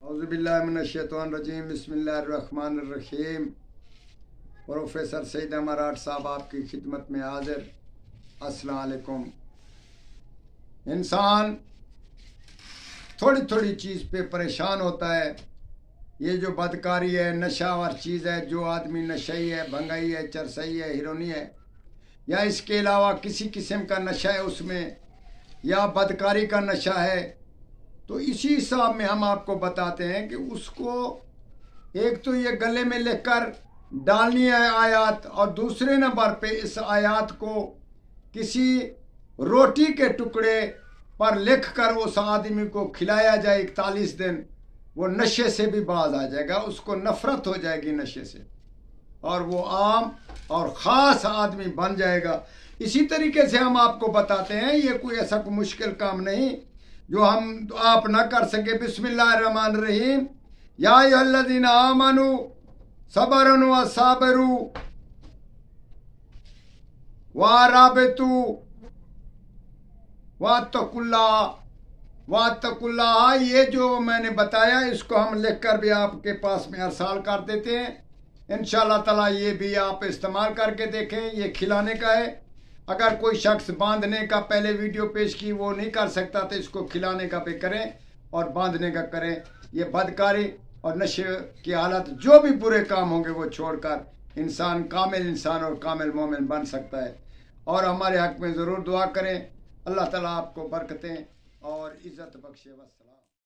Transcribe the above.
اعوذ باللہ من الشیطان الرجیم بسم اللہ الرحمن الرحیم۔ پروفیسر سعید امارات صاحب آپ کی خدمت میں حاضر۔ السلام علیکم۔ انسان تھوڑی تھوڑی چیز پہ پریشان ہوتا ہے۔ یہ جو بدکاری ہے، نشہ اور چیز ہے، جو آدمی نشئی ہے، بھنگائی ہے، چرسئی ہے، ہیرونی ہے، یا اس کے علاوہ کسی قسم کا نشہ ہے اس میں، یا بدکاری کا نشہ ہے، تو اسی حساب میں ہم آپ کو بتاتے ہیں کہ اس کو ایک تو یہ گلے میں لکھ کر ڈالنی ہے آیات، اور دوسرے نمبر پہ اس آیات کو کسی روٹی کے ٹکڑے پر لکھ کر اس آدمی کو کھلایا جائے 41 دن، وہ نشے سے بھی باز آ جائے گا، اس کو نفرت ہو جائے گی نشے سے، اور وہ عام اور خاص آدمی بن جائے گا۔ اسی طریقے سے ہم آپ کو بتاتے ہیں، یہ کوئی ایسا کوئی مشکل کام نہیں جو آپ نہ کر سکے۔ بسم اللہ الرحمن الرحیم۔ یا ایھا الذین آمنوا صبروا وصابروا ورابطوا واتقوا اللہ۔ یہ جو میں نے بتایا اس کو ہم لکھ کر بھی آپ کے پاس میں ارسال کر دیتے ہیں۔ انشاءاللہ تعالی یہ بھی آپ استعمال کر کے دیکھیں۔ یہ کھلانے کا ہے۔ اگر کوئی شخص باندھنے کا پہلے ویڈیو پیش کی وہ نہیں کر سکتا تو اس کو کھلانے کا بھی کریں اور باندھنے کا کریں۔ یہ بدکاری اور نشے کی حالت، جو بھی برے کام ہوں گے وہ چھوڑ کر انسان اور کامل مومن بن سکتا ہے۔ اور ہمارے حق میں ضرور دعا کریں۔ اللہ تعالیٰ آپ کو برکتیں اور عزت بخشے۔ والسلام۔